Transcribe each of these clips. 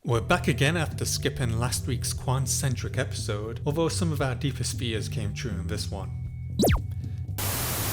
We're back again after skipping last week's Quan-centric episode, although some of our deepest fears came true in this one.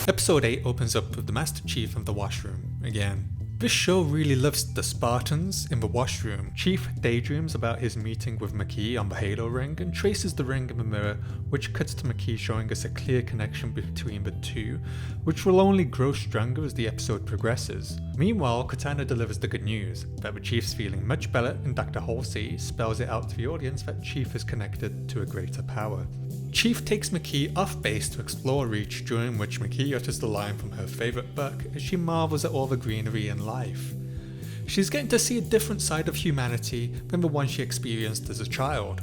Episode 8 opens up with the Master Chief and the washroom again. This show really loves the Spartans. In the washroom, Chief daydreams about his meeting with Makee on the Halo ring and traces the ring in the mirror, which cuts to Makee showing us a clear connection between the two, which will only grow stronger as the episode progresses. Meanwhile, Cortana delivers the good news that the Chief's feeling much better, and Dr. Halsey spells it out to the audience that Chief is connected to a greater power. Chief takes Makee off base to explore Reach, during which Makee utters the line from her favourite book as she marvels at all the greenery and life. She's getting to see a different side of humanity than the one she experienced as a child.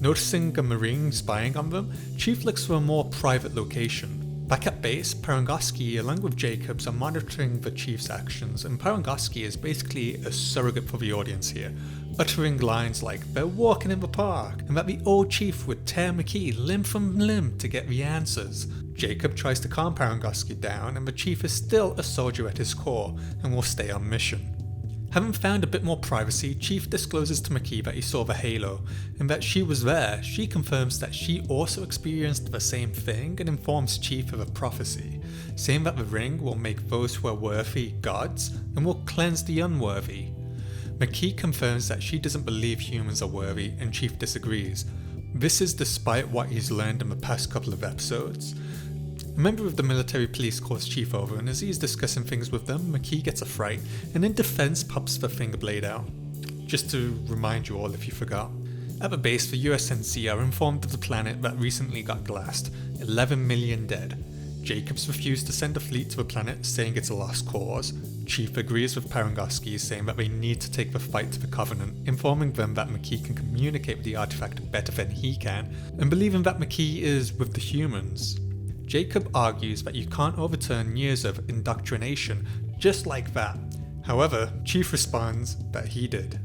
Noticing a Marine spying on them, Chief looks for a more private location. Back at base, Parangoski along with Jacobs are monitoring the Chief's actions, and Parangoski is basically a surrogate for the audience here, uttering lines like they're walking in the park, and that the old Chief would tear Makee limb from limb to get the answers. Jacob tries to calm Parangoski down, and the Chief is still a soldier at his core and will stay on mission. Having found a bit more privacy, Chief discloses to Makee that he saw the Halo, and that she was there. She confirms that she also experienced the same thing and informs Chief of a prophecy, saying that the ring will make those who are worthy gods and will cleanse the unworthy. Makee confirms that she doesn't believe humans are worthy, and Chief disagrees. This is despite what he's learned in the past couple of episodes. A member of the military police calls Chief over, and as he's discussing things with them, Makee gets a fright and in defense pops the finger blade out. Just to remind you all if you forgot. At the base, the USNC are informed of the planet that recently got glassed, 11 million dead. Jacobs refused to send a fleet to the planet, saying it's a lost cause. Chief agrees with Parangoski, saying that they need to take the fight to the Covenant, informing them that Makee can communicate with the artifact better than he can, and believing that Makee is with the humans. Jacob argues that you can't overturn years of indoctrination just like that. However, Chief responds that he did.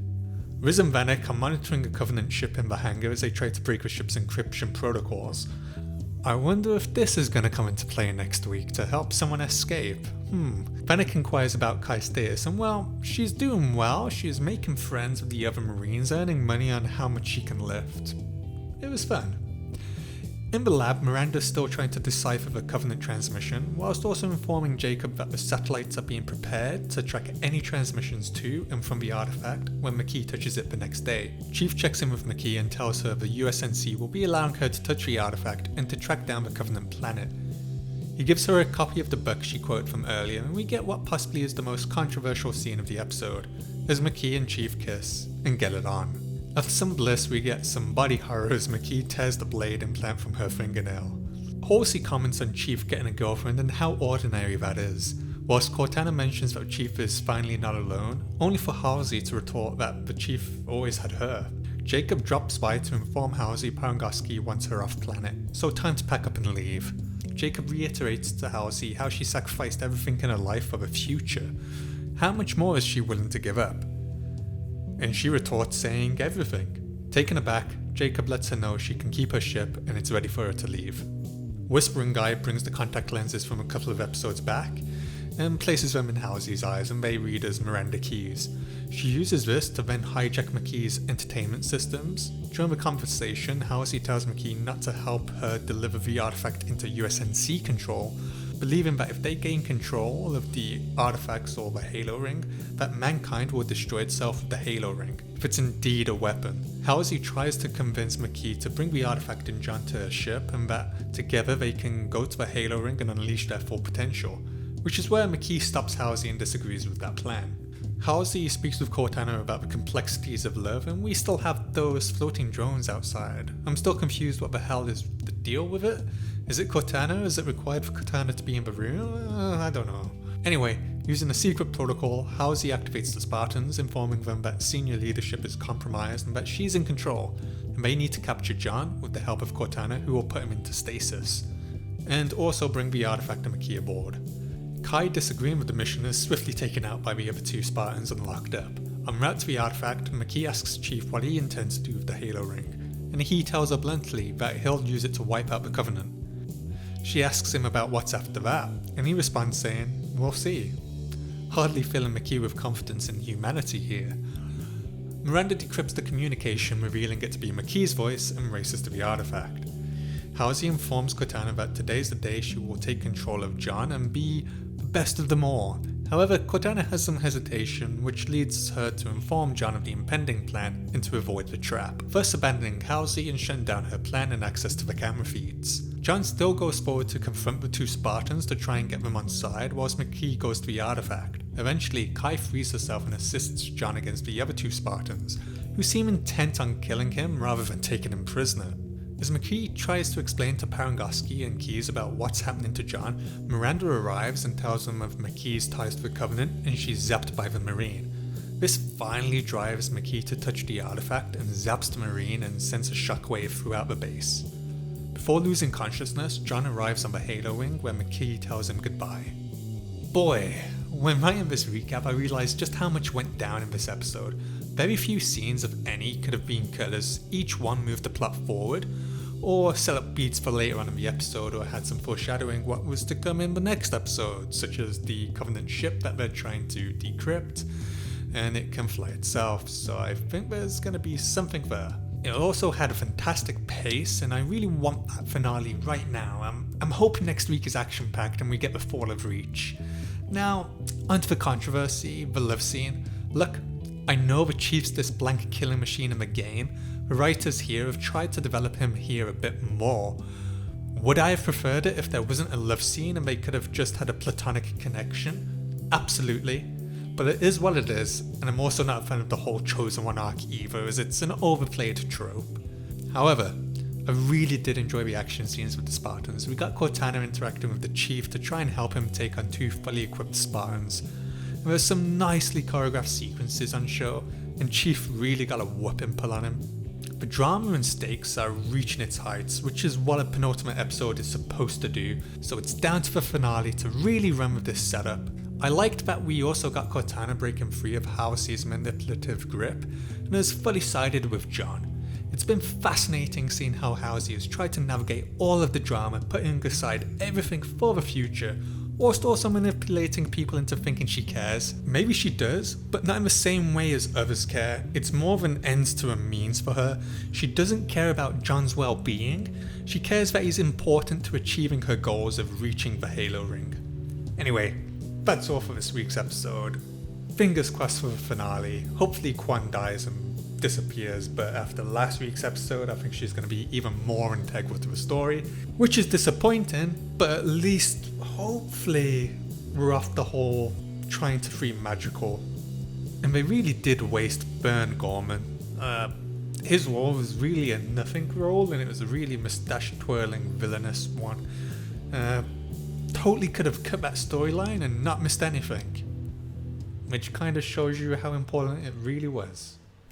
Riz and Vanek are monitoring a Covenant ship in the hangar as they try to break the ship's encryption protocols. I wonder if this is going to come into play next week to help someone escape. Vanek inquires about Kaisteas, and well, she's doing well. She's making friends with the other Marines, earning money on how much she can lift. It was fun. In the lab, Miranda's still trying to decipher the Covenant transmission, whilst also informing Jacob that the satellites are being prepared to track any transmissions to and from the artifact when Makee touches it the next day. Chief checks in with Makee and tells her the USNC will be allowing her to touch the artifact and to track down the Covenant planet. He gives her a copy of the book she quoted from earlier, and we get what possibly is the most controversial scene of the episode, as Makee and Chief kiss and get it on. After some bliss, we get some body horror as Makee tears the blade implant from her fingernail. Halsey comments on Chief getting a girlfriend and how ordinary that is, whilst Cortana mentions that Chief is finally not alone, only for Halsey to retort that the Chief always had her. Jacob drops by to inform Halsey Parangoski wants her off planet, so time to pack up and leave. Jacob reiterates to Halsey how she sacrificed everything in her life for the future. How much more is she willing to give up? And she retorts saying everything. Taken aback, Jacob lets her know she can keep her ship and it's ready for her to leave. Whispering Guy brings the contact lenses from a couple of episodes back and places them in Halsey's eyes, and they read as Miranda keys. She uses this to then hijack Makee's entertainment systems. During the conversation, Halsey tells Makee not to help her deliver the artifact into USNC control, believing that if they gain control of the artifacts or the Halo ring, that mankind will destroy itself with the Halo ring, if it's indeed a weapon. Halsey tries to convince Makee to bring the artifact and John to her ship, and that together they can go to the Halo ring and unleash their full potential, which is where Makee stops Halsey and disagrees with that plan. Halsey speaks with Cortana about the complexities of love, and we still have those floating drones outside. I'm still confused what the hell is the deal with it. Is it Cortana? Is it required for Cortana to be in the room? I don't know. Anyway, using a secret protocol, Halsey activates the Spartans, informing them that senior leadership is compromised and that she's in control, and they need to capture John with the help of Cortana, who will put him into stasis, and also bring the artifact and Makee aboard. Kai, disagreeing with the mission, is swiftly taken out by the other two Spartans and locked up. En route to the artifact, Makee asks Chief what he intends to do with the Halo ring, and he tells her bluntly that he'll use it to wipe out the Covenant. She asks him about what's after that, and he responds saying, "We'll see." Hardly filling Makee with confidence in humanity here. Miranda decrypts the communication, revealing it to be Makee's voice, and races to the artifact. Halsey informs Cortana that today's the day she will take control of John and be the best of them all. However, Cortana has some hesitation, which leads her to inform John of the impending plan and to avoid the trap, thus abandoning Halsey and shutting down her plan and access to the camera feeds. John still goes forward to confront the two Spartans to try and get them on side, whilst Makee goes to the artifact. Eventually, Kai frees herself and assists John against the other two Spartans, who seem intent on killing him rather than taking him prisoner. As Makee tries to explain to Parangoski and Keyes about what's happening to John, Miranda arrives and tells them of Makee's ties to the Covenant, and she's zapped by the Marine. This finally drives Makee to touch the artifact and zaps the Marine and sends a shockwave throughout the base. Before losing consciousness, John arrives on the Halo wing where Makee tells him goodbye. Boy, when writing this recap I realised just how much went down in this episode. Very few scenes, if any, could have been cut as each one moved the plot forward, or set up beats for later on in the episode, or had some foreshadowing what was to come in the next episode, such as the Covenant ship that they're trying to decrypt, and it can fly itself, so I think there's going to be something there. It also had a fantastic pace, and I really want that finale right now. I'm hoping next week is action-packed and we get the fall of Reach. Now, onto the controversy, the love scene. Look, I know the Chief's this blank killing machine in the game. The writers here have tried to develop him here a bit more. Would I have preferred it if there wasn't a love scene and they could have just had a platonic connection? Absolutely. But it is what it is, and I'm also not a fan of the whole Chosen One arc either, as it's an overplayed trope. However, I really did enjoy the action scenes with the Spartans. We got Cortana interacting with the Chief to try and help him take on two fully equipped Spartans. And there's some nicely choreographed sequences on show, and Chief really got a whooping pull on him. The drama and stakes are reaching its heights, which is what a penultimate episode is supposed to do, so it's down to the finale to really run with this setup. I liked that we also got Cortana breaking free of Halsey's manipulative grip, and is fully sided with John. It's been fascinating seeing how Halsey has tried to navigate all of the drama, putting aside everything for the future, whilst also manipulating people into thinking she cares. Maybe she does, but not in the same way as others care. It's more of an ends to a means for her. She doesn't care about John's well-being. She cares that he's important to achieving her goals of reaching the Halo ring. Anyway, that's all for this week's episode. Fingers crossed for the finale. Hopefully Quan dies and disappears, but after last week's episode I think she's going to be even more integral to the story, which is disappointing, but at least hopefully we're off the whole trying to free Magical. And they really did waste Burn Gorman. His role was really a nothing role, and it was a really moustache twirling villainous one. Totally could have cut that storyline and not missed anything, which kind of shows you how important it really was.